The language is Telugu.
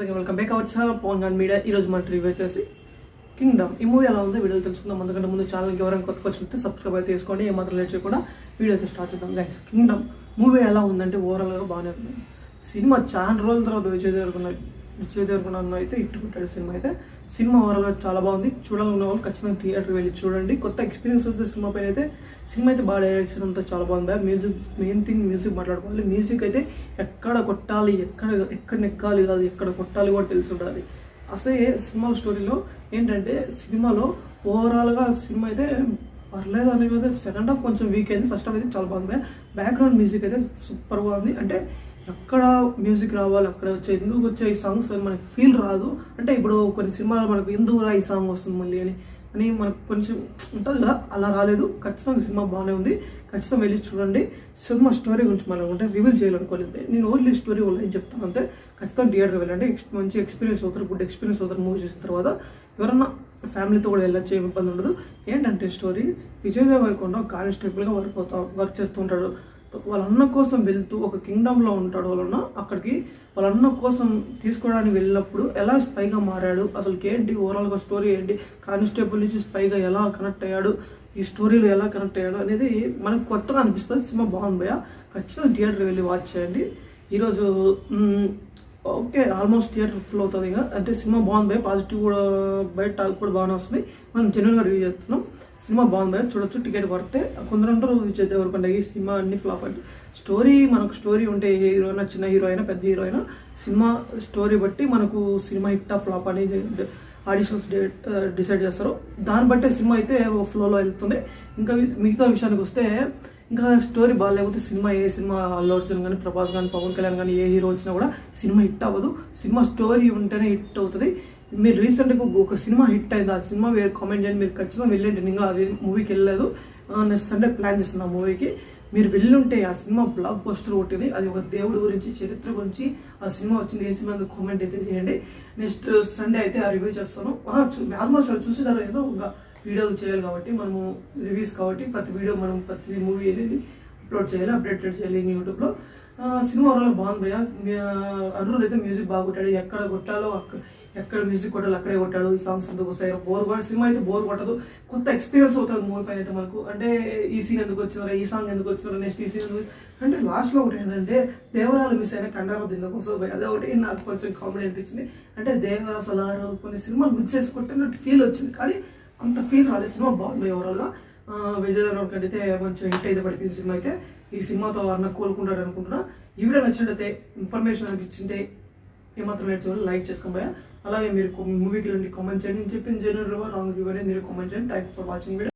వెల్కమ్ బ్యాక్ అవర్ పవన్ గాన్ మీడియా. ఈ రోజు మన రివ్యూ వచ్చేసి కింగ్డమ్. ఈ మూవీ ఎలా ఉందో వీడియోలు తెలుసుకుందాం. అందుకంటే ముందు ఛానల్కి ఎవరైనా కొత్తగా వచ్చినట్టు సబ్స్క్రైబ్ అయితే చేసుకోండి. ఏమాత్రం లేట్ చేయకుండా వీడియో అయితే స్టార్ట్ చేద్దాం. గైస్, కింగ్డమ్ మూవీ ఎలా ఉందంటే ఓవరాల్గా బాగానే ఉంది. సినిమా చాలా రోజుల తర్వాత విజయ్ దేవరకొండ అయితే ఇట్టుకుంటాడు. సినిమా ఓవరాల్గా చాలా బాగుంది. చూడాలన్న వాళ్ళు ఖచ్చితంగా థియేటర్ వెళ్ళి చూడండి. కొత్త ఎక్స్పీరియన్స్ ఉంటుంది సినిమా పైన. సినిమా అయితే బాగా డైరెక్షన్ అంతా చాలా బాగుంది. మ్యూజిక్ మెయిన్ థింగ్, మ్యూజిక్ మాట్లాడుకోవాలి. మ్యూజిక్ అయితే ఎక్కడ కొట్టాలి, ఎక్కడ నెక్కాలి కాదు, ఎక్కడ కొట్టాలి కూడా తెలిసి ఉండాలి. అసలే సినిమా స్టోరీలో ఏంటంటే సినిమాలో ఓవరాల్గా సినిమా అయితే పర్లేదు అనేది. సెకండ్ హాఫ్ కొంచెం వీక్ అయింది, ఫస్ట్ హాఫ్ అయితే చాలా బాగుంది. బ్యాక్గ్రౌండ్ మ్యూజిక్ అయితే సూపర్ బాగుంది. అంటే ఎక్కడ మ్యూజిక్ రావాలి అక్కడ ఎందుకు వచ్చే ఈ సాంగ్స్ మనకి ఫీల్ రాదు. అంటే ఇప్పుడు కొన్ని సినిమాలు మనకు ఎందుకు ఈ సాంగ్ వస్తుంది మళ్ళీ అని మనకు కొంచెం ఉంటుంది కదా, అలా రాలేదు. ఖచ్చితంగా సినిమా బాగానే ఉంది. ఖచ్చితంగా వెళ్ళి చూడండి. సినిమా స్టోరీ గురించి మనం అంటే రివీల్ చేయాలనుకోలేదు. నేను ఓన్లీ స్టోరీ ఏం చెప్తాను అంతే. ఖచ్చితంగా థియేటర్కి వెళ్ళండి. మంచి ఎక్స్పీరియన్స్ అవుతారు, గుడ్ ఎక్స్పీరియన్స్ అవుతారు. మూవీ చూసిన తర్వాత ఎవరన్నా ఫ్యామిలీతో కూడా వెళ్ళొచ్చు, ఏమి ఇబ్బంది ఉండదు. ఏంటంటే స్టోరీ, విజయ్ దేవరకొండ కానిస్టేబుల్గా వర్క్ చేస్తూ ఉంటాడు. వాళ్ళ అన్న కోసం వెళ్తూ ఒక కింగ్డమ్లో ఉంటాడు. వాళ్ళన్న అక్కడికి వాళ్ళ అన్న కోసం తీసుకోవడానికి వెళ్ళినప్పుడు ఎలా స్పైగా మారాడు, అసలు ఏంటి ఓవరాల్గా స్టోరీ ఏంటి, కానిస్టేబుల్ నుంచి స్పైగా ఎలా కనెక్ట్ అయ్యాడు, ఈ స్టోరీలో ఎలా కనెక్ట్ అయ్యాడు అనేది మనకు కొత్తగా అనిపిస్తుంది. సినిమా బాగుంది భయ్యా, ఖచ్చితంగా థియేటర్ వెళ్ళి వాచ్ చేయండి. ఈరోజు ఓకే ఆల్మోస్ట్ థియేటర్ ఫుల్ అవుతుంది. అంటే సినిమా బాగుంది భయ్యా, పాజిటివ్ కూడా బయట టాక్ కూడా బాగానే వస్తుంది. మనం జెన్యున్గా రివ్యూ చేస్తున్నాం. సినిమా బాగుంది, చూడొచ్చు. టికెట్ పడితే కొందరు అంటారు విజయ్ దేవరకొండ ఈ సినిమా అన్ని ఫ్లాప్ అంటే. స్టోరీ మనకు స్టోరీ ఉంటే ఏ హీరో అయినా, చిన్న హీరో అయినా పెద్ద హీరో అయినా, సినిమా స్టోరీ బట్టి మనకు సినిమా హిట్ ఫ్లాప్ అనేది ఆడిషన్స్ డిసైడ్ చేస్తారు. దాన్ని బట్టే సినిమా అయితే ఫ్లోలో వెళ్తుంది. ఇంకా మిగతా విషయానికి వస్తే, ఇంకా స్టోరీ బాగాలేకపోతే ఏ సినిమా అల్లు అర్జున్ కానీ, ప్రభాస్ కానీ, పవన్ కళ్యాణ్ కానీ ఏ హీరో వచ్చినా కూడా సినిమా హిట్ అవ్వదు. సినిమా స్టోరీ ఉంటేనే హిట్ అవుతుంది. మీరు రీసెంట్గా ఒక సినిమా హిట్ అయింది, ఆ సినిమా వేరే కామెంట్ చేయండి. మీరు ఖచ్చితంగా వెళ్ళండి. ఇంకా అది మూవీకి వెళ్ళలేదు, నెక్స్ట్ సండే ప్లాన్ చేస్తున్నా మూవీకి. మీరు వెళ్ళుంటే ఆ సినిమా బ్లాక్ బస్టర్ కొట్టింది. అది ఒక దేవుడి గురించి, చరిత్ర గురించి ఆ సినిమా వచ్చింది. ఏ సినిమా కామెంట్ అయితే చేయండి. నెక్స్ట్ సండే అయితే ఆ రివ్యూ చేస్తాను. ఆల్మోస్ట్ చూసేదారు. ఏదో ఒక వీడియోలు చేయాలి కాబట్టి మనము రివ్యూస్ కాబట్టి ప్రతి మూవీ అనేది అప్లోడ్ చేయాలి, అప్డేట్ చేయాలి యూట్యూబ్లో. సినిమా ఓవరాల్ బాగుంది భయ్యా. అనురుద్ అయితే మ్యూజిక్ బాగా కొట్టాడు. ఎక్కడ కొట్టాలో ఎక్కడ మ్యూజిక్ కొట్టాలో అక్కడే కొట్టాడు. ఈ సాంగ్స్ ఎందుకు వస్తాయి, సినిమా అయితే బోర్ కొట్టదు. కొత్త ఎక్స్పీరియన్స్ అవుతుంది మూవీ పైన అయితే మనకు. అంటే ఈ సీన్ ఎందుకు వచ్చినారా, ఈ సాంగ్ ఎందుకు వచ్చినారా, నెక్స్ట్ ఈ సీన్ అంటే లాస్ట్లో ఒకటి ఏంటంటే దేవరాలు మిస్ అయినా కండారా దీనికి వస్తుంది. అదే ఒకటి నాకు కొంచెం కామెడీ అనిపించింది. అంటే దేవరా సలారు కొన్ని సినిమాలు మిక్స్ చేసి కొట్టినట్టు ఫీల్ వచ్చింది, కానీ అంత ఫీల్ రాలేదు. సినిమా బాగుంది ఓవరాల్గా. విజయ్ దేవరకొండ అయితే మంచి హిట్ అయితే పడిపోయింది సినిమా అయితే. ఈ సినిమాతో అన్న కోలుకుంటాడు అనుకుంటున్నా. ఈ వీడియో నచ్చినట్టయితే, ఇన్ఫర్మేషన్ అనిపించింటే ఏమాత్రం లేట్ చేయాలి, లైక్ చేసుకోబోయా. అలాగే మీరు మూవీకి వెళ్ళండి, కామెంట్ చేయండి. నేను చెప్పిన జెన్యూన్ రివ్యూ రాంగ్ రివ్యూ అనేది మీరు కామెంట్ చేయండి. Thank for watching video.